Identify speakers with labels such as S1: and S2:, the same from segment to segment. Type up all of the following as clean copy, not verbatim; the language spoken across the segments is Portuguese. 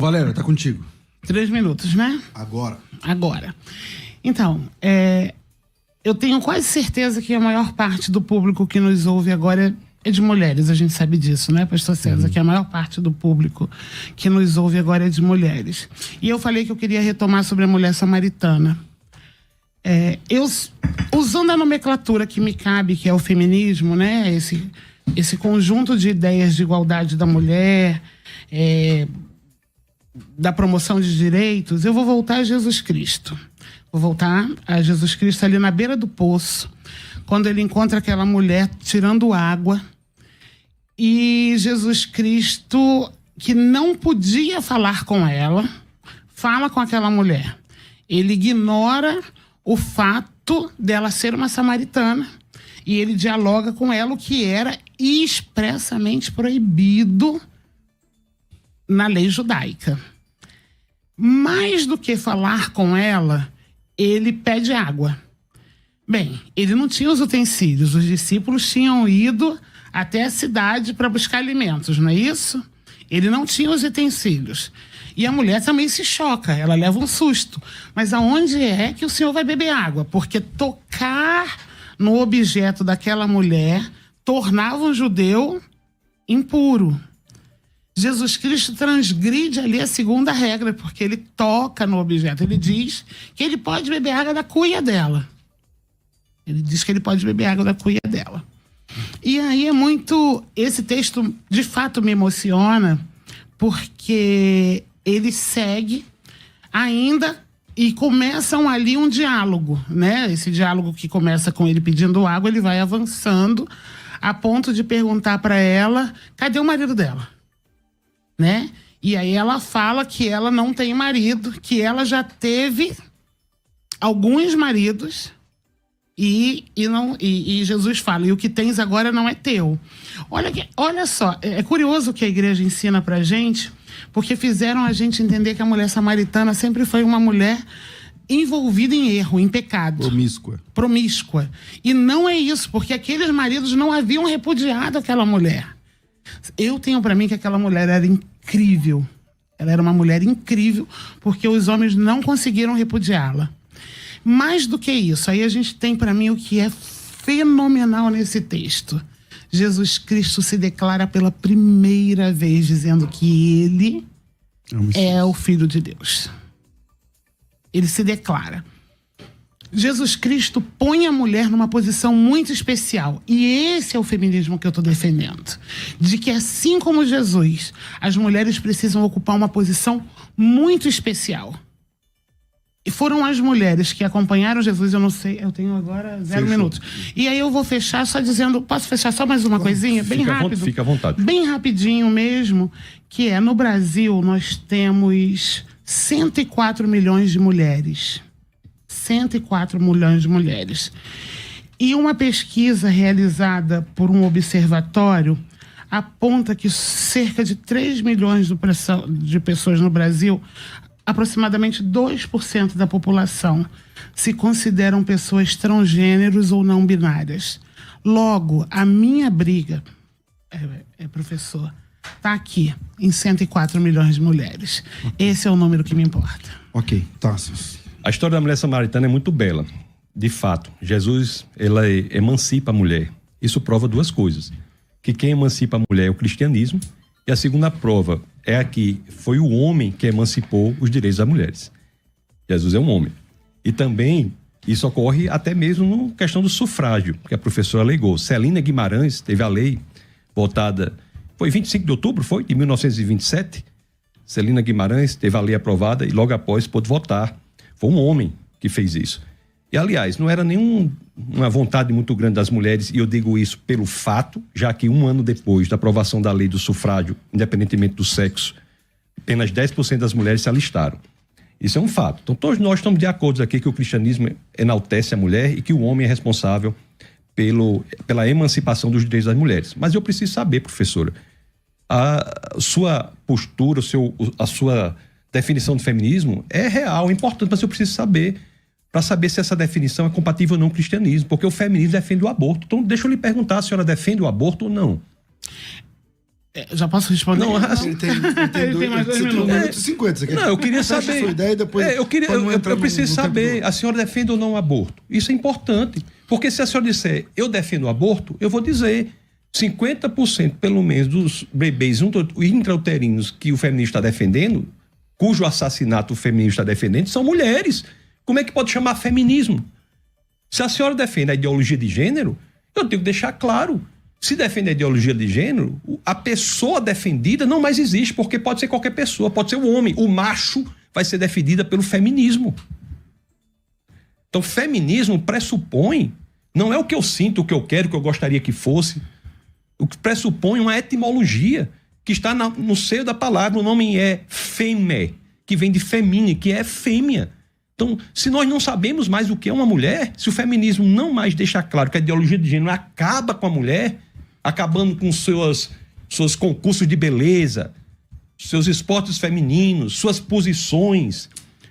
S1: Valéria, tá contigo.
S2: 3 minutos, né?
S1: Agora.
S2: Então, eu tenho quase certeza que a maior parte do público que nos ouve agora é de mulheres. A gente sabe disso, né, pastor César? Que a maior parte do público que nos ouve agora é de mulheres. E eu falei que eu queria retomar sobre a mulher samaritana. Usando a nomenclatura que me cabe, que é o feminismo, né? Esse conjunto de ideias de igualdade da mulher, da promoção de direitos, eu vou voltar a Jesus Cristo. Vou voltar a Jesus Cristo ali na beira do poço, quando ele encontra aquela mulher tirando água. E Jesus Cristo, que não podia falar com ela, fala com aquela mulher. Ele ignora o fato dela ser uma samaritana e ele dialoga com ela, o que era expressamente proibido na lei judaica. Mais do que falar com ela, ele pede água. Bem, ele não tinha os utensílios, os discípulos tinham ido até a cidade para buscar alimentos, não é isso? Ele não tinha os utensílios. E a mulher também se choca, ela leva um susto. Mas aonde é que o senhor vai beber água? Porque tocar no objeto daquela mulher tornava um judeu impuro. Jesus Cristo transgride ali a segunda regra, porque ele toca no objeto. Ele diz que ele pode beber água da cuia dela. Ele diz que ele pode beber água da cuia dela. E aí esse texto, de fato, me emociona, porque ele segue ainda e começam ali um diálogo, né? Esse diálogo que começa com ele pedindo água, ele vai avançando a ponto de perguntar para ela, cadê o marido dela? Né? E aí ela fala que ela não tem marido, que ela já teve alguns maridos e Jesus fala, e o que tens agora não é teu. Olha só, é curioso o que a igreja ensina pra gente, porque fizeram a gente entender que a mulher samaritana sempre foi uma mulher envolvida em erro, em pecado. Promíscua. E não é isso, porque aqueles maridos não haviam repudiado aquela mulher. Eu tenho para mim que aquela mulher era incrível. Ela era uma mulher incrível, porque os homens não conseguiram repudiá-la. Mais do que isso, aí a gente tem para mim o que é fenomenal nesse texto. Jesus Cristo se declara pela primeira vez dizendo que ele é o Filho de Deus. Ele se declara. Jesus Cristo põe a mulher numa posição muito especial. E esse é o feminismo que eu estou defendendo. De que, assim como Jesus, as mulheres precisam ocupar uma posição muito especial. E foram as mulheres que acompanharam Jesus, eu não sei, eu tenho agora 0 minutos. E aí eu vou fechar só dizendo, posso fechar só mais uma coisinha? Bem rápido.
S3: Fica à vontade.
S2: Bem rapidinho mesmo, que no Brasil nós temos 104 milhões de mulheres. 104 milhões de mulheres. E uma pesquisa realizada por um observatório aponta que cerca de 3 milhões de pessoas no Brasil, aproximadamente 2% da população, se consideram pessoas transgêneros ou não binárias. Logo, a minha briga, professor, está aqui, em 104 milhões de mulheres. Esse é o número que me importa.
S1: Ok, Tassos.
S3: A história da mulher samaritana é muito bela. De fato, Jesus, ela emancipa a mulher. Isso prova 2 coisas. Que quem emancipa a mulher é o cristianismo, e a segunda prova é que foi o homem que emancipou os direitos das mulheres. Jesus é um homem. E também isso ocorre até mesmo na questão do sufrágio, que a professora alegou. Celina Guimarães teve a lei votada, foi 25 de outubro, de 1927. Celina Guimarães teve a lei aprovada e logo após pôde votar. Foi um homem que fez isso. E, aliás, não era uma vontade muito grande das mulheres, e eu digo isso pelo fato, já que 1 ano depois da aprovação da lei do sufrágio, independentemente do sexo, apenas 10% das mulheres se alistaram. Isso é um fato. Então, todos nós estamos de acordo aqui que o cristianismo enaltece a mulher e que o homem é responsável pela emancipação dos direitos das mulheres. Mas eu preciso saber, professora, a sua postura, a sua definição de feminismo é real, é importante, mas eu preciso saber, para saber se essa definição é compatível ou não com o cristianismo, porque o feminismo defende o aborto. Então, deixa eu lhe perguntar, a senhora defende o aborto ou não?
S2: Já posso responder?
S3: Não,
S1: Ele tem
S2: Ele tem mais 2
S1: você tem 1
S2: minutos.
S1: minuto e 50. Você quer
S3: Não, eu queria
S1: fecha a
S3: saber.
S1: sua ideia e depois,
S3: Eu preciso saber, a senhora defende ou não o aborto? Isso é importante. Porque se a senhora disser, eu defendo o aborto, eu vou dizer 50% pelo menos dos bebês intrauterinos que o feminismo está defendendo, cujo assassinato o feminismo está defendendo, são mulheres. Como é que pode chamar feminismo? Se a senhora defende a ideologia de gênero, eu tenho que deixar claro. Se defende a ideologia de gênero, a pessoa defendida não mais existe, porque pode ser qualquer pessoa, pode ser o homem. O macho vai ser defendida pelo feminismo. Então, feminismo pressupõe, não é o que eu sinto, o que eu quero, o que eu gostaria que fosse. O que pressupõe uma etimologia que está no seio da palavra. O nome é fêmea, que vem de femine, que é fêmea. Então, se nós não sabemos mais o que é uma mulher, se o feminismo não mais deixa claro que a ideologia de gênero acaba com a mulher, acabando com seus concursos de beleza, seus esportes femininos, suas posições,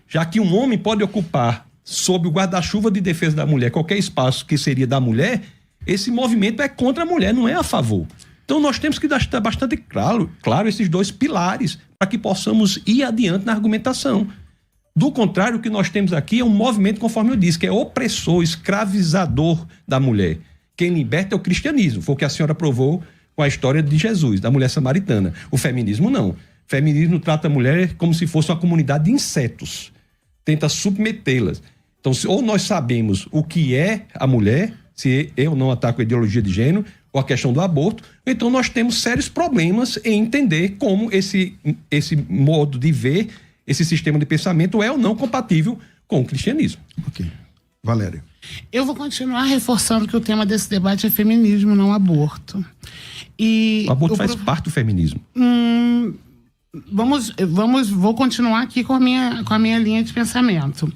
S3: já que um homem pode ocupar, sob o guarda-chuva de defesa da mulher, qualquer espaço que seria da mulher, esse movimento é contra a mulher, não é a favor. Então nós temos que deixar bastante claro esses 2 pilares para que possamos ir adiante na argumentação. Do contrário, o que nós temos aqui é um movimento, conforme eu disse, que é opressor, escravizador da mulher. Quem liberta é o cristianismo, foi o que a senhora provou com a história de Jesus, da mulher samaritana. O feminismo não. O feminismo trata a mulher como se fosse uma comunidade de insetos, tenta submetê-las. Então, ou nós sabemos o que é a mulher, se eu não ataco a ideologia de gênero, ou a questão do aborto, então nós temos sérios problemas em entender como esse modo de ver, esse sistema de pensamento é ou não compatível com o cristianismo.
S1: Ok. Valéria.
S2: Eu vou continuar reforçando que o tema desse debate é feminismo, não aborto.
S3: O aborto faz parte do feminismo.
S2: Vou continuar aqui com a minha linha de pensamento.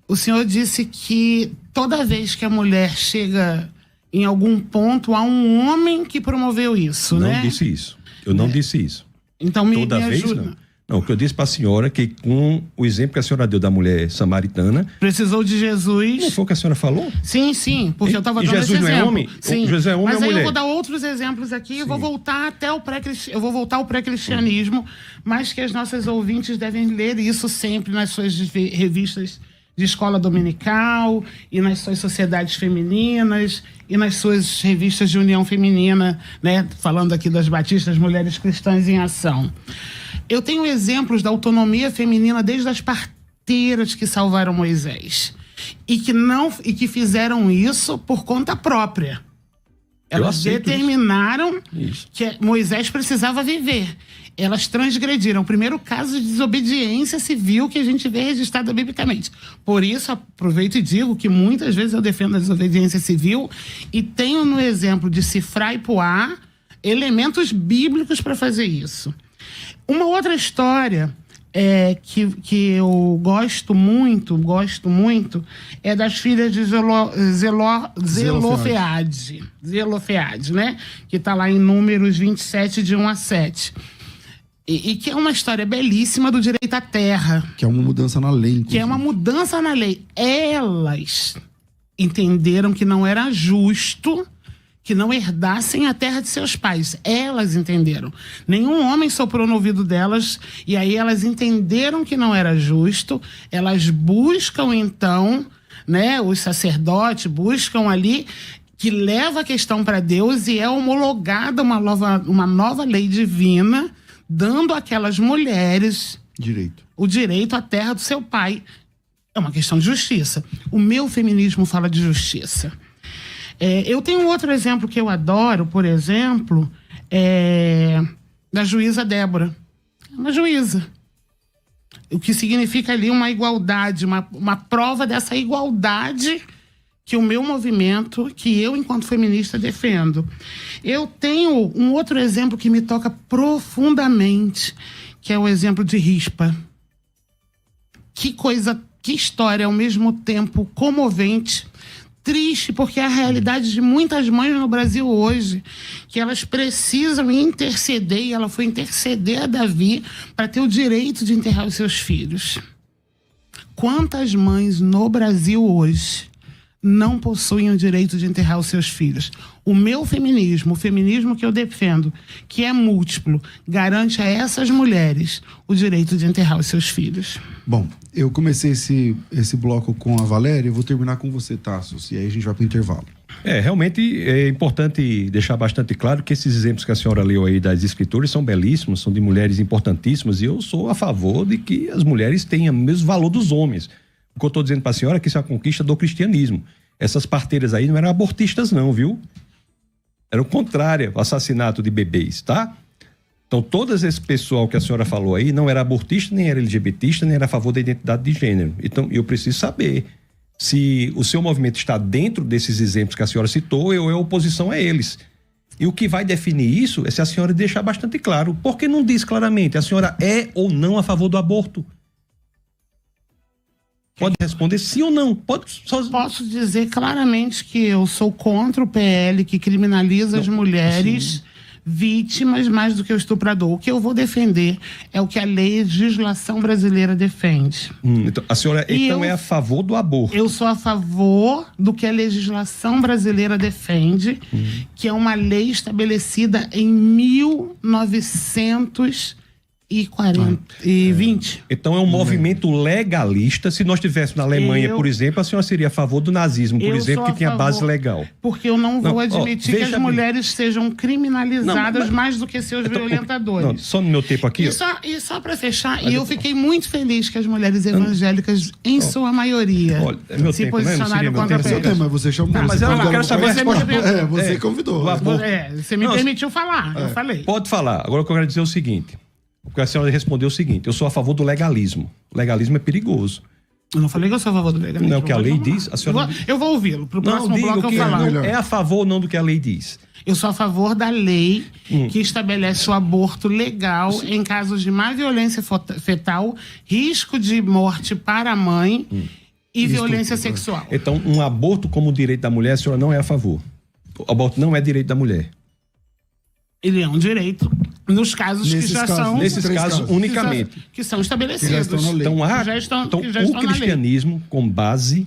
S2: O senhor disse que toda vez que a mulher chega em algum ponto, há um homem que promoveu isso,
S3: Não
S2: né?
S3: disse isso. Eu não disse isso.
S2: Então me
S3: Toda vez,
S2: ajuda.
S3: não. Não, o que eu disse para a senhora é que com o exemplo que a senhora deu da mulher samaritana...
S2: Precisou de Jesus.
S3: Não foi o que a senhora falou?
S2: Sim, porque eu estava dando
S3: Jesus
S2: esse
S3: não é
S2: exemplo.
S3: homem?
S2: Sim.
S3: Jesus é homem
S2: mas
S3: ou
S2: aí
S3: mulher?
S2: eu vou dar outros exemplos aqui, eu vou voltar até o eu vou voltar ao pré-cristianismo, mas que as nossas ouvintes devem ler isso sempre nas suas revistas de escola dominical e nas suas sociedades femininas e nas suas revistas de união feminina, né? Falando aqui das batistas Mulheres Cristãs em Ação. Eu tenho exemplos da autonomia feminina desde as parteiras que salvaram Moisés e que fizeram isso por conta própria. Elas determinaram que Moisés precisava viver. Elas transgrediram. O primeiro caso de desobediência civil que a gente vê registrado biblicamente. Por isso, aproveito e digo que muitas vezes eu defendo a desobediência civil e tenho no exemplo de Sifrá e Puá elementos bíblicos para fazer isso. Uma outra história que eu gosto muito, é das filhas de Zelofeade, né? Que está lá em Números 27, de 1 a 7. E que é uma história belíssima do direito à terra.
S1: Que é uma mudança na lei, inclusive.
S2: Que é uma mudança na lei. Elas entenderam que não era justo que não herdassem a terra de seus pais. Elas entenderam. Nenhum homem soprou no ouvido delas, e aí elas entenderam que não era justo. Elas buscam, então, né, os sacerdotes buscam ali, que leva a questão para Deus, e é homologada uma nova lei divina, dando àquelas mulheres o direito à terra do seu pai. É uma questão de justiça. O meu feminismo fala de justiça. Eu tenho um outro exemplo que eu adoro, por exemplo, da juíza Débora. Uma juíza. O que significa ali uma igualdade, uma prova dessa igualdade que o meu movimento, que eu, enquanto feminista, defendo. Eu tenho um outro exemplo que me toca profundamente, que é o exemplo de Rispa. Que história, ao mesmo tempo comovente, triste, porque é a realidade de muitas mães no Brasil hoje, que elas precisam interceder, e ela foi interceder a Davi para ter o direito de enterrar os seus filhos. Quantas mães no Brasil hoje não possuem o direito de enterrar os seus filhos. O meu feminismo, o feminismo que eu defendo, que é múltiplo, garante a essas mulheres o direito de enterrar os seus filhos.
S1: Bom, eu comecei esse bloco com a Valéria, eu vou terminar com você, Tassos, e aí a gente vai para o intervalo.
S3: Realmente é importante deixar bastante claro que esses exemplos que a senhora leu aí das escrituras são belíssimos, são de mulheres importantíssimas, e eu sou a favor de que as mulheres tenham o mesmo valor dos homens. O que eu estou dizendo para a senhora é que isso é a conquista do cristianismo. Essas parteiras aí não eram abortistas não, viu? Era o contrário, o assassinato de bebês, tá? Então, todo esse pessoal que a senhora falou aí não era abortista, nem era LGBTista, nem era a favor da identidade de gênero. Então, eu preciso saber se o seu movimento está dentro desses exemplos que a senhora citou ou é oposição a eles. E o que vai definir isso é se a senhora deixar bastante claro. Por que não diz claramente? A senhora é ou não a favor do aborto? Pode responder sim ou não.
S2: Posso dizer claramente que eu sou contra o PL que criminaliza as mulheres vítimas mais do que o estuprador. O que eu vou defender é o que a legislação brasileira defende.
S3: Então, a senhora é a favor do aborto? Eu
S2: sou a favor do que a legislação brasileira defende, que é uma lei estabelecida em 1920.
S3: Então é um movimento legalista. Se nós estivéssemos na Alemanha, por exemplo, a senhora seria a favor do nazismo, por exemplo, que tinha base legal.
S2: Porque eu não vou admitir que as mulheres sejam criminalizadas mais do que seus violentadores.
S3: Só no meu tempo aqui.
S2: E só para fechar, eu fiquei muito feliz que as mulheres evangélicas, em sua maioria, se posicionaram contra a PL.
S1: Mas você chamou.
S3: Mas eu quero saber a resposta.
S1: Você convidou.
S2: Você me permitiu falar, eu falei.
S3: Pode falar. Agora o que eu quero dizer é o seguinte. Porque a senhora respondeu o seguinte: eu sou a favor do legalismo. O legalismo é perigoso.
S2: Eu não falei que eu sou a favor do legalismo.
S3: Não é o que a lei diz? A senhora...
S2: Eu vou ouvi-lo. Para o próximo bloco eu falar.
S3: É a favor ou não do que a lei diz?
S2: Eu sou a favor da lei que estabelece o aborto legal em casos de má violência fetal, risco de morte para a mãe e violência sexual.
S3: Então, um aborto como direito da mulher, a senhora não é a favor? O aborto não é direito da mulher?
S2: Ele é um direito nos casos que já são...
S3: Nesses casos, unicamente.
S2: Que são estabelecidos.
S3: Então, o cristianismo, com base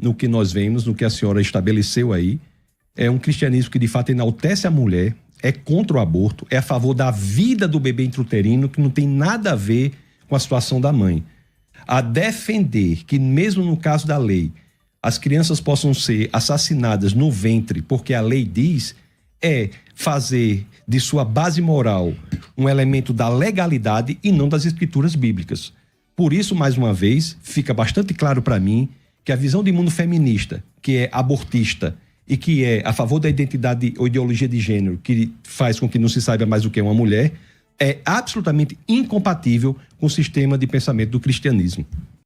S3: no que nós vemos, no que a senhora estabeleceu aí, é um cristianismo que, de fato, enaltece a mulher, é contra o aborto, é a favor da vida do bebê intrauterino, que não tem nada a ver com a situação da mãe. A defender que, mesmo no caso da lei, as crianças possam ser assassinadas no ventre, porque a lei diz, é fazer de sua base moral um elemento da legalidade e não das escrituras bíblicas. Por isso, mais uma vez, fica bastante claro para mim que a visão de mundo feminista, que é abortista e que é a favor da identidade ou ideologia de gênero, que faz com que não se saiba mais o que é uma mulher, é absolutamente incompatível com o sistema de pensamento do cristianismo.